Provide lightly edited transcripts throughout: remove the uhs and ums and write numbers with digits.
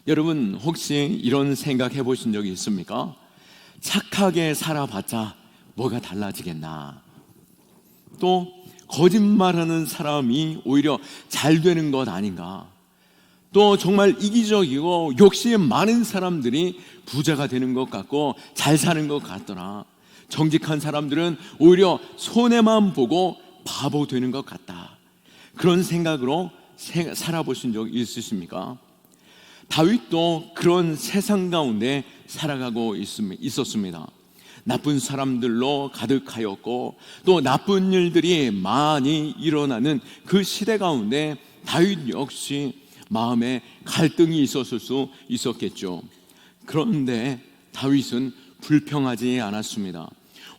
여러분 혹시 이런 생각 해보신 적이 있습니까? 착하게 살아봤자 뭐가 달라지겠나? 또 거짓말하는 사람이 오히려 잘 되는 것 아닌가? 또 정말 이기적이고 욕심 많은 사람들이 부자가 되는 것 같고 잘 사는 것 같더라. 정직한 사람들은 오히려 손해만 보고 바보 되는 것 같다. 그런 생각으로 살아보신 적 있으십니까? 다윗도 그런 세상 가운데 살아가고 있었습니다. 나쁜 사람들로 가득하였고 또 나쁜 일들이 많이 일어나는 그 시대 가운데 다윗 역시 마음에 갈등이 있었을 수 있었겠죠. 그런데 다윗은 불평하지 않았습니다.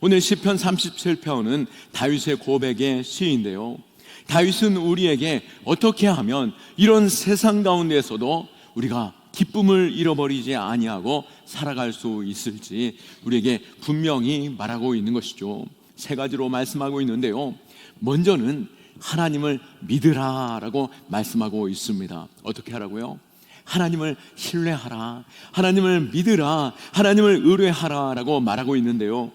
오늘 시편 37편은 다윗의 고백의 시인데요, 다윗은 우리에게 어떻게 하면 이런 세상 가운데에서도 우리가 기쁨을 잃어버리지 아니하고 살아갈 수 있을지 우리에게 분명히 말하고 있는 것이죠. 세 가지로 말씀하고 있는데요, 먼저는 하나님을 믿으라라고 말씀하고 있습니다. 어떻게 하라고요? 하나님을 신뢰하라, 하나님을 믿으라, 하나님을 의뢰하라라고 말하고 있는데요,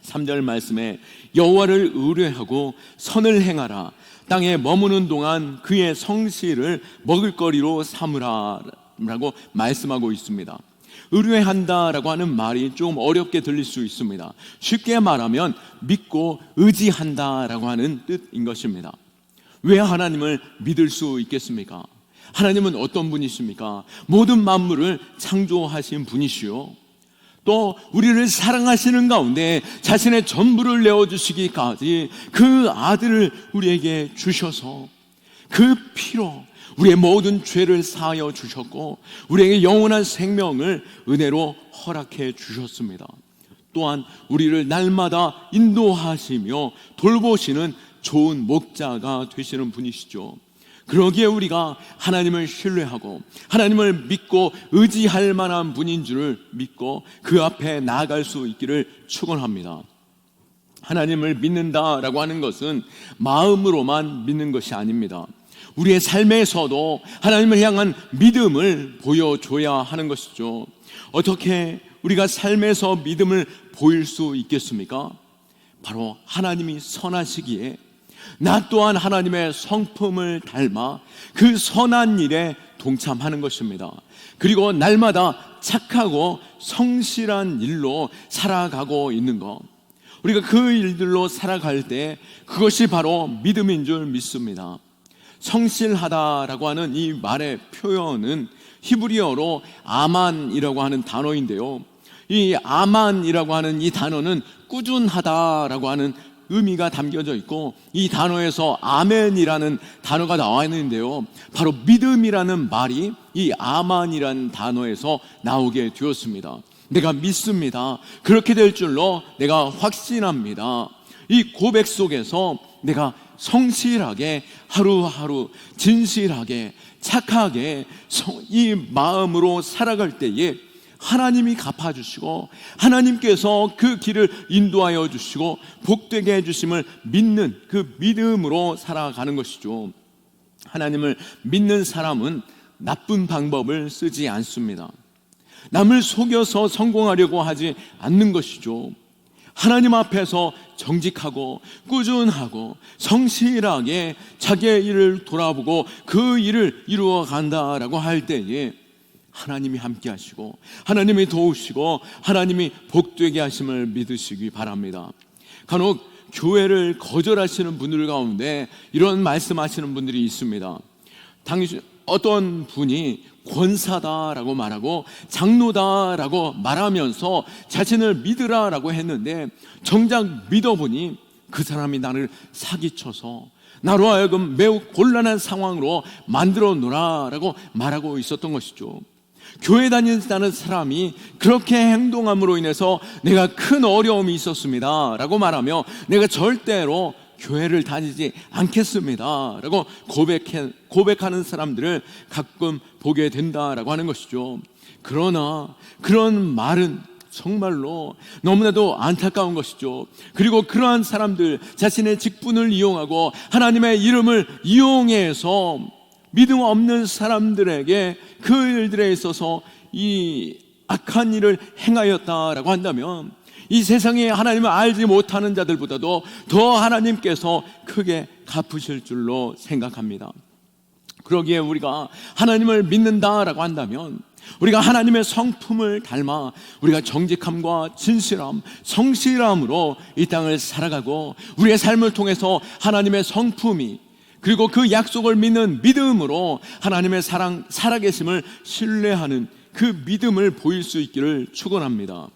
3절 말씀에 여호와를 의뢰하고 선을 행하라, 땅에 머무는 동안 그의 성실을 먹을거리로 삼으라 라고 말씀하고 있습니다. 의뢰한다라고 하는 말이 좀 어렵게 들릴 수 있습니다. 쉽게 말하면 믿고 의지한다라고 하는 뜻인 것입니다. 왜 하나님을 믿을 수 있겠습니까? 하나님은 어떤 분이십니까? 모든 만물을 창조하신 분이시요, 또 우리를 사랑하시는 가운데 자신의 전부를 내어주시기까지 그 아들을 우리에게 주셔서 그 피로 우리의 모든 죄를 사하여 주셨고 우리에게 영원한 생명을 은혜로 허락해 주셨습니다. 또한 우리를 날마다 인도하시며 돌보시는 좋은 목자가 되시는 분이시죠. 그러기에 우리가 하나님을 신뢰하고 하나님을 믿고 의지할 만한 분인 줄을 믿고 그 앞에 나아갈 수 있기를 축원합니다. 하나님을 믿는다라고 하는 것은 마음으로만 믿는 것이 아닙니다. 우리의 삶에서도 하나님을 향한 믿음을 보여줘야 하는 것이죠. 어떻게 우리가 삶에서 믿음을 보일 수 있겠습니까? 바로 하나님이 선하시기에 나 또한 하나님의 성품을 닮아 그 선한 일에 동참하는 것입니다. 그리고 날마다 착하고 성실한 일로 살아가고 있는 것, 우리가 그 일들로 살아갈 때 그것이 바로 믿음인 줄 믿습니다. 성실하다라고 하는 이 말의 표현은 히브리어로 아만이라고 하는 단어인데요, 이 아만이라고 하는 이 단어는 꾸준하다라고 하는 의미가 담겨져 있고 이 단어에서 아멘이라는 단어가 나와 있는데요, 바로 믿음이라는 말이 이 아만이라는 단어에서 나오게 되었습니다. 내가 믿습니다. 그렇게 될 줄로 내가 확신합니다. 이 고백 속에서 내가 성실하게 하루하루 진실하게 착하게 이 마음으로 살아갈 때에 하나님이 갚아주시고 하나님께서 그 길을 인도하여 주시고 복되게 해주심을 믿는 그 믿음으로 살아가는 것이죠. 하나님을 믿는 사람은 나쁜 방법을 쓰지 않습니다. 남을 속여서 성공하려고 하지 않는 것이죠. 하나님 앞에서 정직하고 꾸준하고 성실하게 자기의 일을 돌아보고 그 일을 이루어 간다라고 할 때에 하나님이 함께 하시고 하나님이 도우시고 하나님이 복되게 하심을 믿으시기 바랍니다. 간혹 교회를 거절하시는 분들 가운데 이런 말씀하시는 분들이 있습니다. 당신 어떤 분이 권사다라고 말하고 장로다라고 말하면서 자신을 믿으라라고 했는데 정작 믿어보니 그 사람이 나를 사기쳐서 나로 하여금 매우 곤란한 상황으로 만들어 놓으라라고 말하고 있었던 것이죠. 교회 다닌다는 사람이 그렇게 행동함으로 인해서 내가 큰 어려움이 있었습니다 라고 말하며 내가 절대로 교회를 다니지 않겠습니다 라고 고백하는 사람들을 가끔 보게 된다라고 하는 것이죠. 그러나 그런 말은 정말로 너무나도 안타까운 것이죠. 그리고 그러한 사람들 자신의 직분을 이용하고 하나님의 이름을 이용해서 믿음 없는 사람들에게 그 일들에 있어서 이 악한 일을 행하였다라고 한다면 이 세상에 하나님을 알지 못하는 자들보다도 더 하나님께서 크게 갚으실 줄로 생각합니다. 그러기에 우리가 하나님을 믿는다라고 한다면 우리가 하나님의 성품을 닮아 우리가 정직함과 진실함, 성실함으로 이 땅을 살아가고 우리의 삶을 통해서 하나님의 성품이 그리고 그 약속을 믿는 믿음으로 하나님의 살아계심을 신뢰하는 그 믿음을 보일 수 있기를 축원합니다.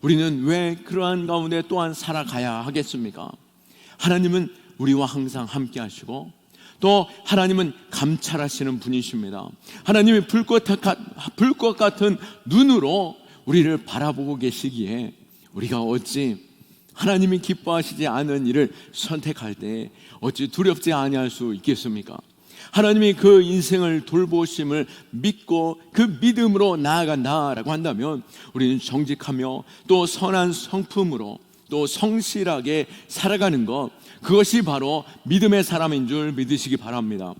우리는 왜 그러한 가운데 또한 살아가야 하겠습니까? 하나님은 우리와 항상 함께 하시고 또 하나님은 감찰하시는 분이십니다. 하나님이 불꽃 같은 눈으로 우리를 바라보고 계시기에 우리가 어찌 하나님이 기뻐하시지 않은 일을 선택할 때 어찌 두렵지 아니할 수 있겠습니까? 하나님이 그 인생을 돌보심을 믿고 그 믿음으로 나아간다라고 한다면 우리는 정직하며 또 선한 성품으로 또 성실하게 살아가는 것, 그것이 바로 믿음의 사람인 줄 믿으시기 바랍니다.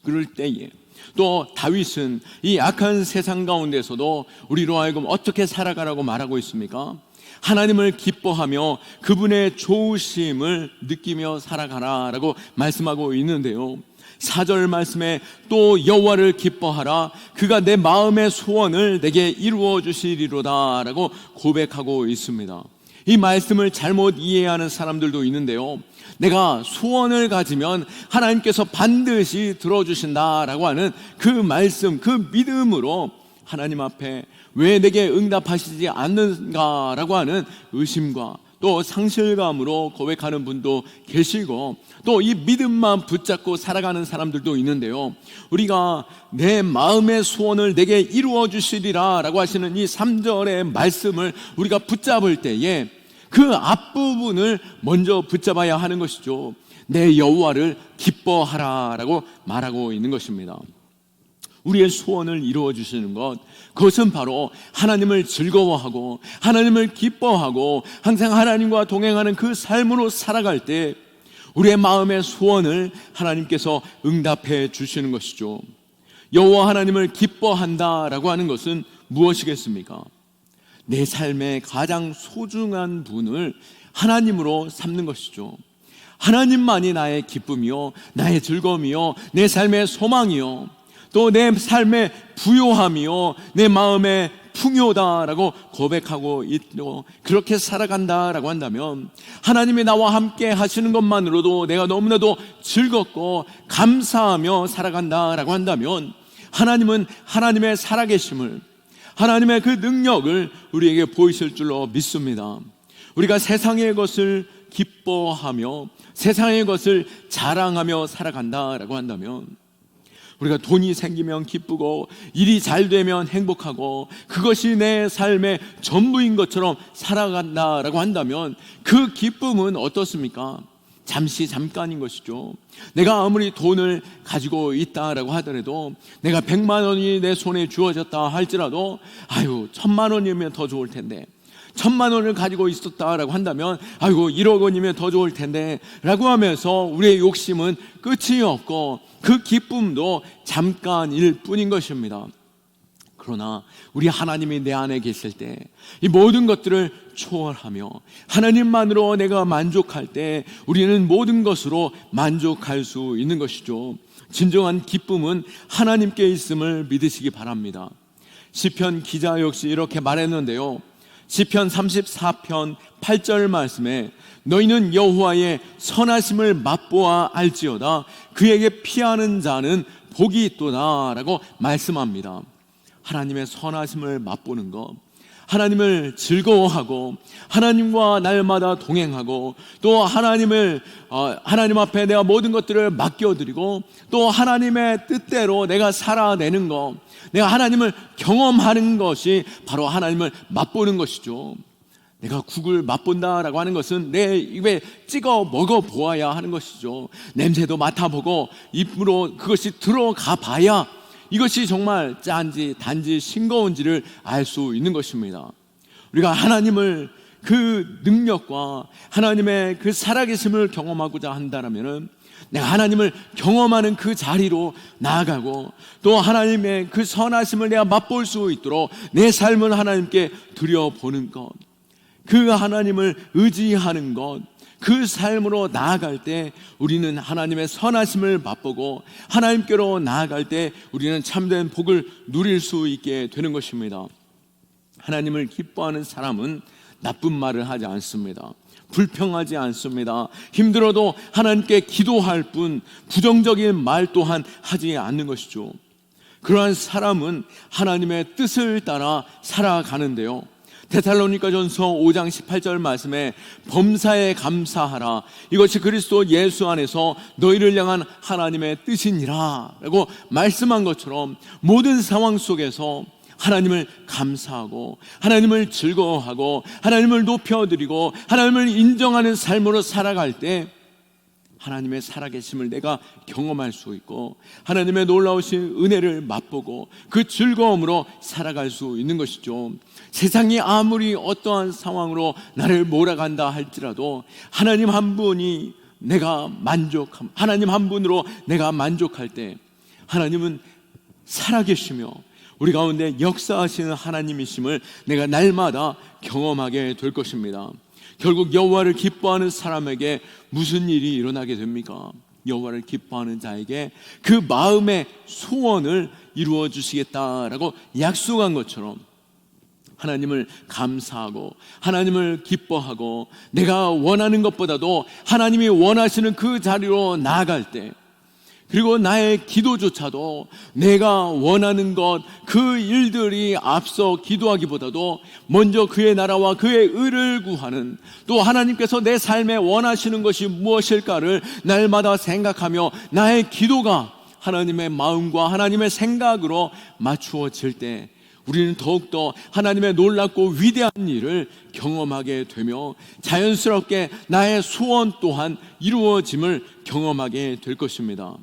그럴 때에 또 다윗은 이 악한 세상 가운데서도 우리로 하여금 어떻게 살아가라고 말하고 있습니까? 하나님을 기뻐하며 그분의 좋으심을 느끼며 살아가라라고 말씀하고 있는데요, 4절 말씀에 또 여호와를 기뻐하라, 그가 내 마음의 소원을 내게 이루어 주시리로다 라고 고백하고 있습니다. 이 말씀을 잘못 이해하는 사람들도 있는데요, 내가 소원을 가지면 하나님께서 반드시 들어주신다라고 하는 그 말씀, 그 믿음으로 하나님 앞에 왜 내게 응답하시지 않는가라고 하는 의심과 또 상실감으로 고백하는 분도 계시고 또 이 믿음만 붙잡고 살아가는 사람들도 있는데요, 우리가 내 마음의 소원을 내게 이루어 주시리라 라고 하시는 이 3절의 말씀을 우리가 붙잡을 때에 그 앞부분을 먼저 붙잡아야 하는 것이죠. 내 여호와를 기뻐하라 라고 말하고 있는 것입니다. 우리의 소원을 이루어 주시는 것, 그것은 바로 하나님을 즐거워하고 하나님을 기뻐하고 항상 하나님과 동행하는 그 삶으로 살아갈 때 우리의 마음의 소원을 하나님께서 응답해 주시는 것이죠. 여호와 하나님을 기뻐한다라고 하는 것은 무엇이겠습니까? 내 삶의 가장 소중한 분을 하나님으로 삼는 것이죠. 하나님만이 나의 기쁨이요, 나의 즐거움이요, 내 삶의 소망이요, 또 내 삶의 부요함이요, 내 마음의 풍요다라고 고백하고 있고 그렇게 살아간다라고 한다면 하나님이 나와 함께 하시는 것만으로도 내가 너무나도 즐겁고 감사하며 살아간다라고 한다면 하나님은 하나님의 살아계심을, 하나님의 그 능력을 우리에게 보이실 줄로 믿습니다. 우리가 세상의 것을 기뻐하며 세상의 것을 자랑하며 살아간다라고 한다면, 우리가 돈이 생기면 기쁘고 일이 잘 되면 행복하고 그것이 내 삶의 전부인 것처럼 살아간다라고 한다면 그 기쁨은 어떻습니까? 잠깐인 것이죠. 내가 아무리 돈을 가지고 있다라고 하더라도, 내가 100만 원이 내 손에 주어졌다 할지라도 1000만 원이면 더 좋을 텐데, 1000만 원을 가지고 있었다라고 한다면 1억 원이면 더 좋을 텐데 라고 하면서 우리의 욕심은 끝이 없고 그 기쁨도 잠깐일 뿐인 것입니다. 그러나 우리 하나님이 내 안에 계실 때 이 모든 것들을 초월하며 하나님만으로 내가 만족할 때 우리는 모든 것으로 만족할 수 있는 것이죠. 진정한 기쁨은 하나님께 있음을 믿으시기 바랍니다. 시편 기자 역시 이렇게 말했는데요, 시편 34편 8절 말씀에 너희는 여호와의 선하심을 맛보아 알지어다, 그에게 피하는 자는 복이 있도다 라고 말씀합니다. 하나님의 선하심을 맛보는 것, 하나님을 즐거워하고 하나님과 날마다 동행하고 또 하나님 앞에 내가 모든 것들을 맡겨드리고 또 하나님의 뜻대로 내가 살아내는 것, 내가 하나님을 경험하는 것이 바로 하나님을 맛보는 것이죠. 내가 국을 맛본다라고 하는 것은 내 입에 찍어 먹어보아야 하는 것이죠. 냄새도 맡아보고 입으로 그것이 들어가 봐야 이것이 정말 짠지 단지 싱거운지를 알 수 있는 것입니다. 우리가 하나님을 그 능력과 하나님의 그 살아계심을 경험하고자 한다면 내가 하나님을 경험하는 그 자리로 나아가고 또 하나님의 그 선하심을 내가 맛볼 수 있도록 내 삶을 하나님께 드려보는 것, 그 하나님을 의지하는 것, 그 삶으로 나아갈 때 우리는 하나님의 선하심을 맛보고 하나님께로 나아갈 때 우리는 참된 복을 누릴 수 있게 되는 것입니다. 하나님을 기뻐하는 사람은 나쁜 말을 하지 않습니다. 불평하지 않습니다. 힘들어도 하나님께 기도할 뿐 부정적인 말 또한 하지 않는 것이죠. 그러한 사람은 하나님의 뜻을 따라 살아가는데요, 데살로니가전서 5장 18절 말씀에 범사에 감사하라, 이것이 그리스도 예수 안에서 너희를 향한 하나님의 뜻이니라 라고 말씀한 것처럼 모든 상황 속에서 하나님을 감사하고 하나님을 즐거워하고 하나님을 높여드리고 하나님을 인정하는 삶으로 살아갈 때 하나님의 살아계심을 내가 경험할 수 있고 하나님의 놀라우신 은혜를 맛보고 그 즐거움으로 살아갈 수 있는 것이죠. 세상이 아무리 어떠한 상황으로 나를 몰아간다 할지라도 하나님 한 분이 하나님 한 분으로 내가 만족할 때 하나님은 살아계시며 우리 가운데 역사하시는 하나님이심을 내가 날마다 경험하게 될 것입니다. 결국 여호와를 기뻐하는 사람에게 무슨 일이 일어나게 됩니까? 여호와를 기뻐하는 자에게 그 마음의 소원을 이루어 주시겠다라고 약속한 것처럼 하나님을 감사하고 하나님을 기뻐하고 내가 원하는 것보다도 하나님이 원하시는 그 자리로 나아갈 때, 그리고 나의 기도조차도 내가 원하는 것, 그 일들이 앞서 기도하기보다도 먼저 그의 나라와 그의 의를 구하는, 또 하나님께서 내 삶에 원하시는 것이 무엇일까를 날마다 생각하며 나의 기도가 하나님의 마음과 하나님의 생각으로 맞추어질 때 우리는 더욱더 하나님의 놀랍고 위대한 일을 경험하게 되며 자연스럽게 나의 소원 또한 이루어짐을 경험하게 될 것입니다.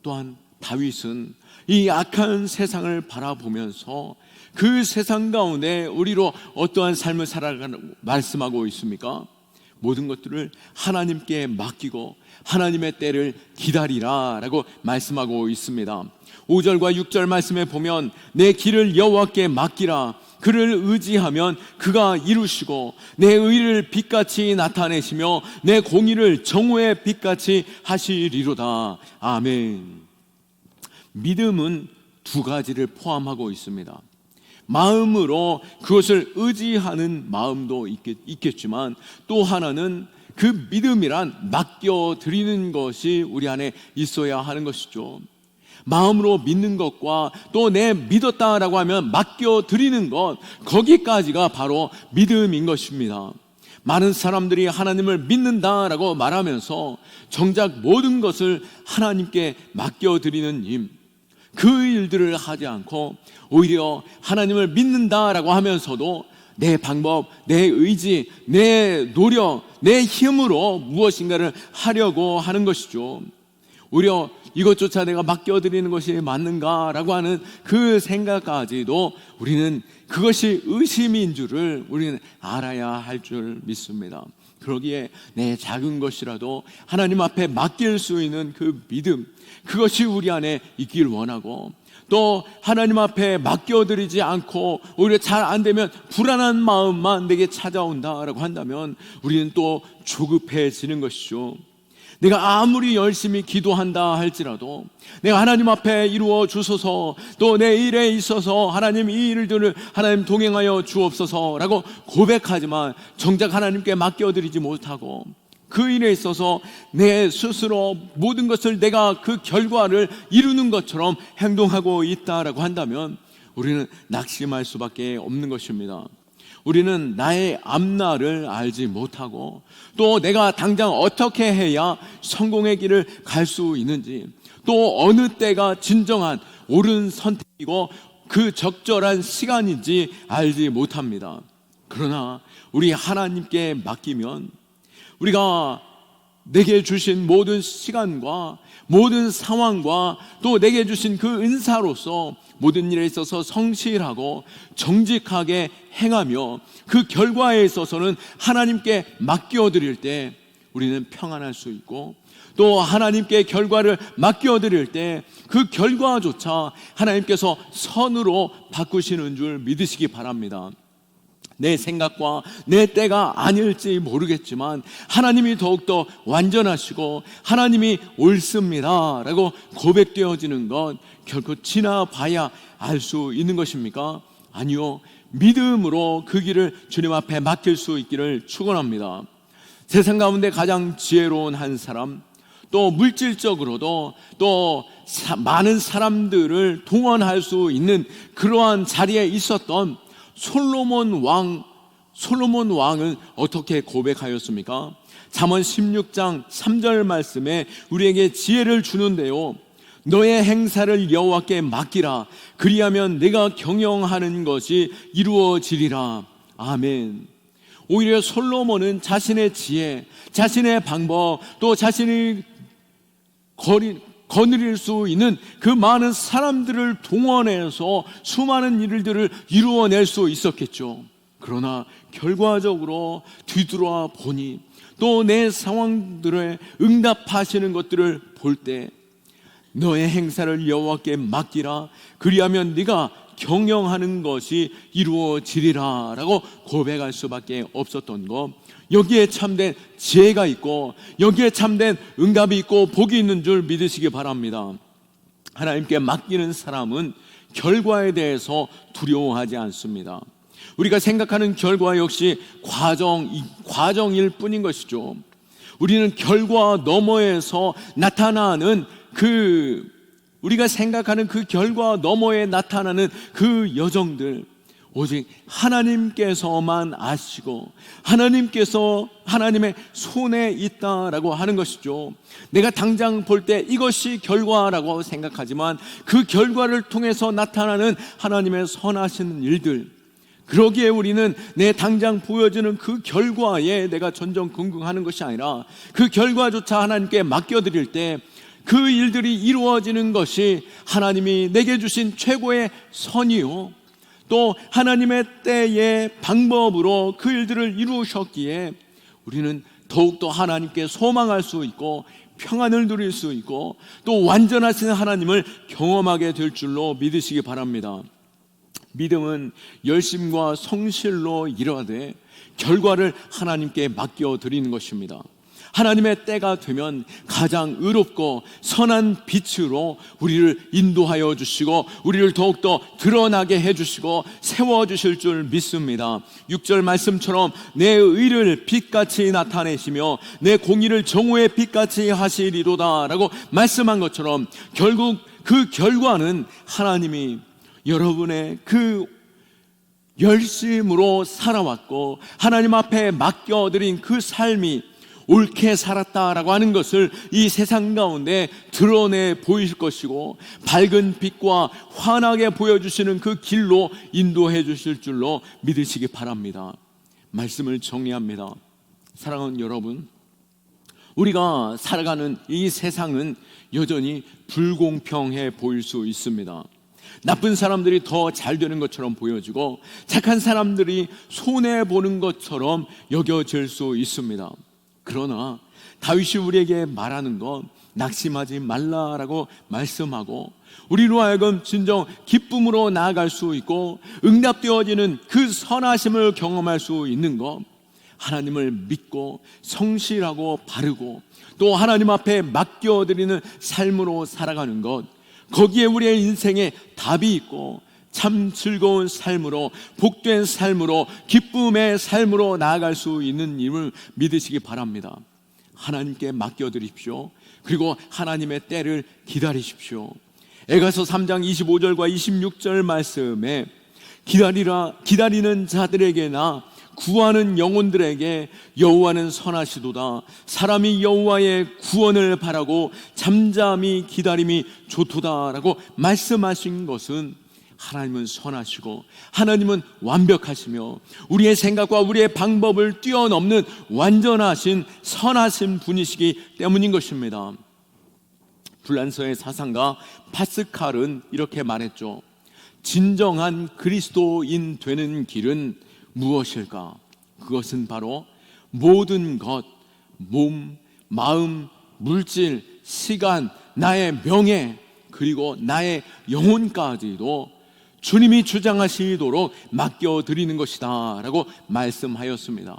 또한 다윗은 이 악한 세상을 바라보면서 그 세상 가운데 우리로 어떠한 삶을 살아가는 말씀하고 있습니까? 모든 것들을 하나님께 맡기고 하나님의 때를 기다리라 라고 말씀하고 있습니다. 5절과 6절 말씀에 보면 내 길을 여호와께 맡기라, 그를 의지하면 그가 이루시고 내 의를 빛같이 나타내시며 내 공의를 정오의 빛같이 하시리로다. 아멘. 믿음은 두 가지를 포함하고 있습니다. 마음으로 그것을 의지하는 마음도 있겠지만 또 하나는 그 믿음이란 맡겨드리는 것이 우리 안에 있어야 하는 것이죠. 마음으로 믿는 것과 또 내 믿었다라고 하면 맡겨드리는 것, 거기까지가 바로 믿음인 것입니다. 많은 사람들이 하나님을 믿는다라고 말하면서 정작 모든 것을 하나님께 맡겨드리는 그 일들을 하지 않고 오히려 하나님을 믿는다라고 하면서도 내 방법, 내 의지, 내 노력, 내 힘으로 무엇인가를 하려고 하는 것이죠. 오히려 이것조차 내가 맡겨드리는 것이 맞는가라고 하는 그 생각까지도 우리는 그것이 의심인 줄을 우리는 알아야 할 줄 믿습니다. 그러기에 내 작은 것이라도 하나님 앞에 맡길 수 있는 그 믿음, 그것이 우리 안에 있길 원하고, 또 하나님 앞에 맡겨드리지 않고 오히려 잘 안 되면 불안한 마음만 내게 찾아온다라고 한다면 우리는 또 조급해지는 것이죠. 내가 아무리 열심히 기도한다 할지라도 내가 하나님 앞에 이루어 주소서, 또 내 일에 있어서 하나님 이 일들을 하나님 동행하여 주옵소서라고 고백하지만 정작 하나님께 맡겨드리지 못하고 그 일에 있어서 내 스스로 모든 것을 내가 그 결과를 이루는 것처럼 행동하고 있다라고 한다면 우리는 낙심할 수밖에 없는 것입니다. 우리는 나의 앞날을 알지 못하고 또 내가 당장 어떻게 해야 성공의 길을 갈 수 있는지, 또 어느 때가 진정한 옳은 선택이고 그 적절한 시간인지 알지 못합니다. 그러나 우리 하나님께 맡기면 우리가 내게 주신 모든 시간과 모든 상황과 또 내게 주신 그 은사로서 모든 일에 있어서 성실하고 정직하게 행하며 그 결과에 있어서는 하나님께 맡겨드릴 때 우리는 평안할 수 있고, 또 하나님께 결과를 맡겨드릴 때 그 결과조차 하나님께서 선으로 바꾸시는 줄 믿으시기 바랍니다. 내 생각과 내 때가 아닐지 모르겠지만 하나님이 더욱더 완전하시고 하나님이 옳습니다 라고 고백되어지는 것 결코 지나봐야 알 수 있는 것입니까? 아니요, 믿음으로 그 길을 주님 앞에 맡길 수 있기를 축원합니다. 세상 가운데 가장 지혜로운 한 사람, 또 물질적으로도 또 많은 사람들을 동원할 수 있는 그러한 자리에 있었던 솔로몬 왕은 어떻게 고백하였습니까? 잠언 16장 3절 말씀에 우리에게 지혜를 주는데요, 너의 행사를 여호와께 맡기라. 그리하면 내가 경영하는 것이 이루어지리라. 아멘. 오히려 솔로몬은 자신의 지혜, 자신의 방법, 또 자신이 거느릴 수 있는 그 많은 사람들을 동원해서 수많은 일들을 이루어낼 수 있었겠죠. 그러나 결과적으로 뒤돌아 보니 또 내 상황들에 응답하시는 것들을 볼 때 너의 행사를 여호와께 맡기라. 그리하면 네가 경영하는 것이 이루어지리라 라고 고백할 수밖에 없었던 것, 여기에 참된 지혜가 있고 여기에 참된 응답이 있고 복이 있는 줄 믿으시기 바랍니다. 하나님께 맡기는 사람은 결과에 대해서 두려워하지 않습니다. 우리가 생각하는 결과 역시 과정일 뿐인 것이죠. 우리는 결과 너머에서 나타나는 우리가 생각하는 그 결과 너머에 나타나는 그 여정들, 오직 하나님께서만 아시고 하나님께서 하나님의 손에 있다라고 하는 것이죠. 내가 당장 볼 때 이것이 결과라고 생각하지만 그 결과를 통해서 나타나는 하나님의 선하신 일들, 그러기에 우리는 내 당장 보여지는 그 결과에 내가 전전긍긍하는 것이 아니라 그 결과조차 하나님께 맡겨드릴 때 그 일들이 이루어지는 것이 하나님이 내게 주신 최고의 선이요, 또 하나님의 때의 방법으로 그 일들을 이루셨기에 우리는 더욱더 하나님께 소망할 수 있고 평안을 누릴 수 있고 또 완전하신 하나님을 경험하게 될 줄로 믿으시기 바랍니다. 믿음은 열심과 성실로 일하되 결과를 하나님께 맡겨드리는 것입니다. 하나님의 때가 되면 가장 의롭고 선한 빛으로 우리를 인도하여 주시고 우리를 더욱더 드러나게 해주시고 세워주실 줄 믿습니다. 6절 말씀처럼 내 의를 빛같이 나타내시며 내 공의를 정오의 빛같이 하시리로다 라고 말씀한 것처럼 결국 그 결과는 하나님이 여러분의 그 열심으로 살아왔고 하나님 앞에 맡겨드린 그 삶이 옳게 살았다라고 하는 것을 이 세상 가운데 드러내 보이실 것이고 밝은 빛과 환하게 보여주시는 그 길로 인도해 주실 줄로 믿으시기 바랍니다. 말씀을 정리합니다. 사랑하는 여러분, 우리가 살아가는 이 세상은 여전히 불공평해 보일 수 있습니다. 나쁜 사람들이 더 잘 되는 것처럼 보여지고 착한 사람들이 손해보는 것처럼 여겨질 수 있습니다. 그러나 다윗이 우리에게 말하는 건 낙심하지 말라라고 말씀하고 우리로 하여금 진정 기쁨으로 나아갈 수 있고 응답되어지는 그 선하심을 경험할 수 있는 것, 하나님을 믿고 성실하고 바르고 또 하나님 앞에 맡겨드리는 삶으로 살아가는 것, 거기에 우리의 인생에 답이 있고 참 즐거운 삶으로 복된 삶으로 기쁨의 삶으로 나아갈 수 있는 힘을 믿으시기 바랍니다. 하나님께 맡겨드립시오. 그리고 하나님의 때를 기다리십시오. 에가서 3장 25절과 26절 말씀에 기다리는 자들에게나 구하는 영혼들에게 여호와는 선하시도다. 사람이 여호와의 구원을 바라고 잠잠히 기다림이 좋도다라고 말씀하신 것은 하나님은 선하시고 하나님은 완벽하시며 우리의 생각과 우리의 방법을 뛰어넘는 완전하신 선하신 분이시기 때문인 것입니다. 불란서의 사상가 파스칼은 이렇게 말했죠. 진정한 그리스도인 되는 길은 무엇일까? 그것은 바로 모든 것, 몸, 마음, 물질, 시간, 나의 명예, 그리고 나의 영혼까지도 주님이 주장하시도록 맡겨드리는 것이다 라고 말씀하였습니다.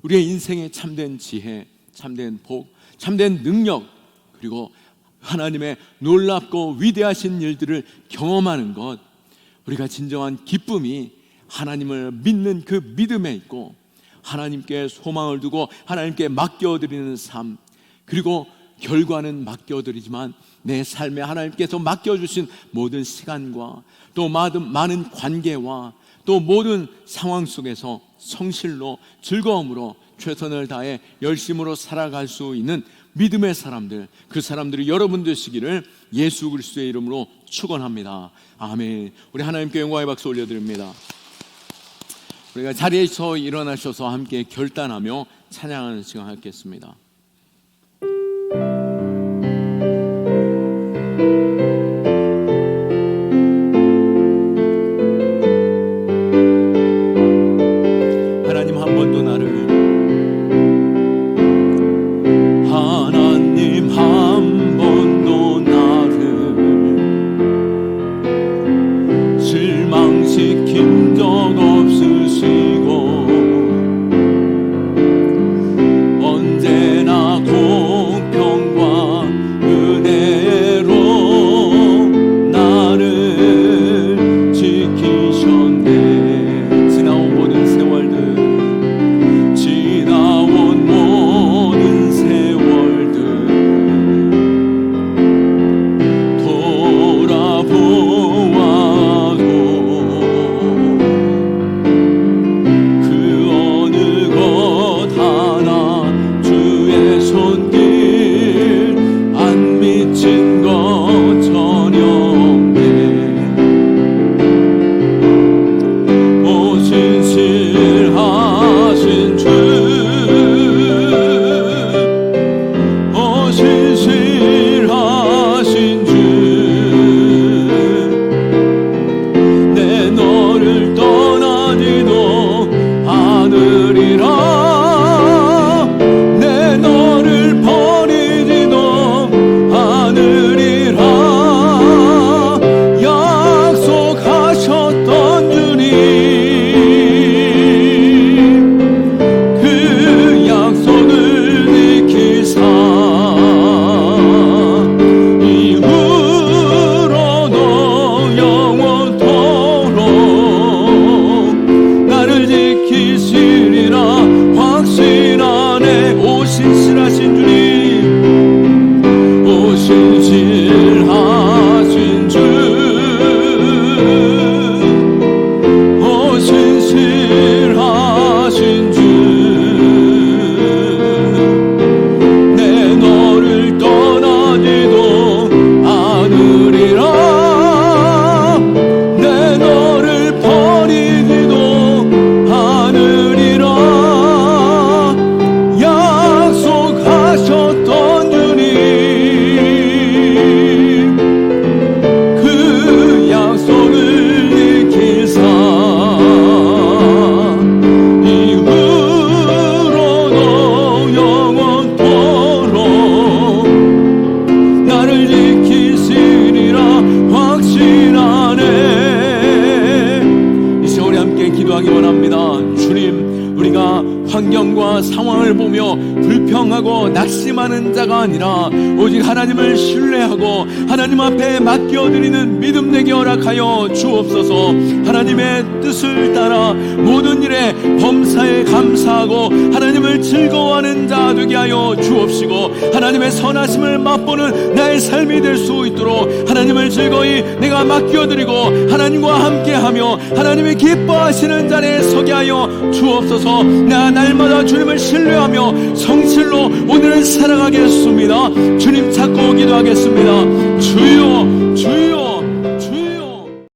우리의 인생의 참된 지혜, 참된 복, 참된 능력, 그리고 하나님의 놀랍고 위대하신 일들을 경험하는 것, 우리가 진정한 기쁨이 하나님을 믿는 그 믿음에 있고 하나님께 소망을 두고 하나님께 맡겨드리는 삶, 그리고 결과는 맡겨드리지만 내 삶에 하나님께서 맡겨주신 모든 시간과 또 많은 관계와 또 모든 상황 속에서 성실로 즐거움으로 최선을 다해 열심으로 살아갈 수 있는 믿음의 사람들, 그 사람들이 여러분 되시기를 예수 그리스도의 이름으로 축원합니다. 아멘. 우리 하나님께 영광의 박수 올려드립니다. 우리가 자리에서 일어나셔서 함께 결단하며 찬양하는 시간 갖겠습니다. 하나님 한 번도 나를 실망시킨 적 없으시고 언제나 공평과 은혜로 나를 지키셨네. 지나온 모든 세월들 환경과 상황을 보며 불평하고 낙심하는 자가 아니라 오직 하나님을 신뢰하고 하나님 앞에 맡겨드리는 믿음 되게 허락하여 주옵소서. 하나님의 뜻을 따라 모든 일에 범사에 감사하고 하나님을 즐거워하는 자 되게 하여 주옵시고, 하나님의 선하심을 맛보는 나의 삶이 될 수 있도록 하나님을 즐거이 내가 맡겨드리고 하나님과 함께하며 하나님이 기뻐하시는 자리에 서게 하여 주옵소서. 나 날마다 주님을 신뢰하며 성실로 오늘은 살아가겠습니다. 주님 찾고 기도하겠습니다. 주여 주여